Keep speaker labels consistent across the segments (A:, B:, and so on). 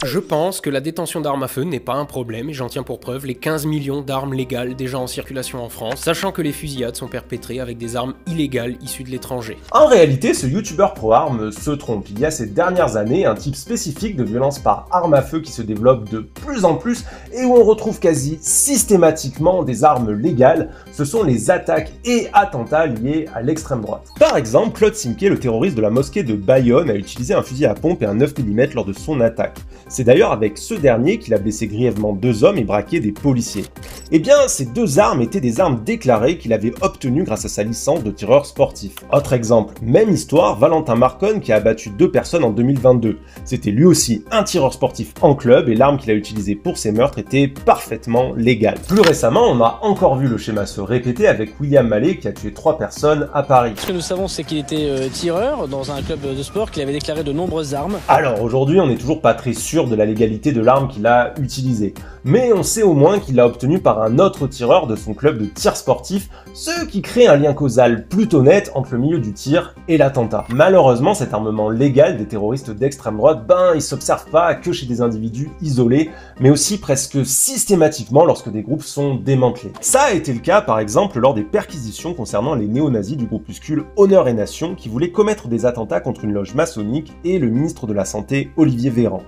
A: Je pense que la détention d'armes à feu n'est pas un problème et j'en tiens pour preuve les 15 millions d'armes légales déjà en circulation en France, sachant que les fusillades sont perpétrées avec des armes illégales issues de l'étranger.
B: En réalité, ce youtubeur pro-armes se trompe. Il y a ces dernières années un type spécifique de violence par arme à feu qui se développe de plus en plus et où on retrouve quasi systématiquement des armes légales. Ce sont les attaques et attentats liés à l'extrême droite. Par exemple, Claude Simquet, le terroriste de la mosquée de Bayonne, a utilisé un fusil à pompe et un 9 mm lors de son attaque. C'est d'ailleurs avec ce dernier qu'il a blessé grièvement 2 hommes et braqué des policiers. Eh bien, ces 2 armes étaient des armes déclarées qu'il avait obtenues grâce à sa licence de tireur sportif. Autre exemple, même histoire, Valentin Marconne qui a abattu 2 personnes en 2022. C'était lui aussi un tireur sportif en club et l'arme qu'il a utilisée pour ses meurtres était parfaitement légale. Plus récemment, on a encore vu le schéma se répéter avec William Mallet qui a tué 3 personnes à Paris.
C: Ce que nous savons, c'est qu'il était tireur dans un club de sport, qu'il avait déclaré de nombreuses armes.
B: Alors aujourd'hui, on n'est toujours pas très sûr de la légalité de l'arme qu'il a utilisée, mais on sait au moins qu'il l'a obtenue par un autre tireur de son club de tir sportif, ce qui crée un lien causal plutôt net entre le milieu du tir et l'attentat. Malheureusement, cet armement légal des terroristes d'extrême droite, il s'observe pas que chez des individus isolés, mais aussi presque systématiquement lorsque des groupes sont démantelés. Ça a été le cas par exemple lors des perquisitions concernant les néo-nazis du groupuscule Honneur et Nation qui voulaient commettre des attentats contre une loge maçonnique et le ministre de la Santé Olivier Véran.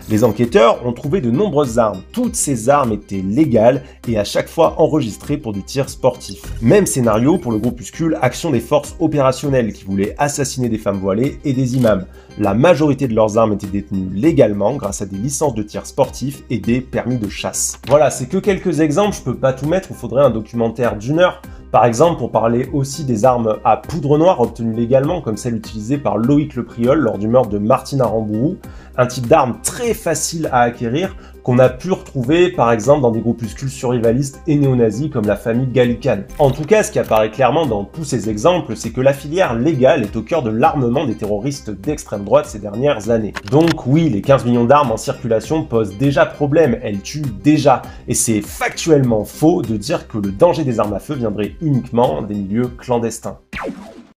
B: Les enquêteurs ont trouvé de nombreuses armes. Toutes ces armes étaient légales et à chaque fois enregistrées pour du tir sportif. Même scénario pour le groupuscule Action des forces opérationnelles qui voulait assassiner des femmes voilées et des imams. La majorité de leurs armes étaient détenues légalement grâce à des licences de tir sportif et des permis de chasse. Voilà, c'est que quelques exemples, je peux pas tout mettre, il faudrait un documentaire d'1 heure. Par exemple, pour parler aussi des armes à poudre noire obtenues légalement, comme celle utilisée par Loïc Le Priol lors du meurtre de Martine Aramburu, un type d'arme très facile à acquérir qu'on a pu retrouver par exemple dans des groupuscules survivalistes et néo-nazis comme la famille Gallican. En tout cas, ce qui apparaît clairement dans tous ces exemples, c'est que la filière légale est au cœur de l'armement des terroristes d'extrême droite ces dernières années. Donc oui, les 15 millions d'armes en circulation posent déjà problème, elles tuent déjà, et c'est factuellement faux de dire que le danger des armes à feu viendrait uniquement des milieux clandestins.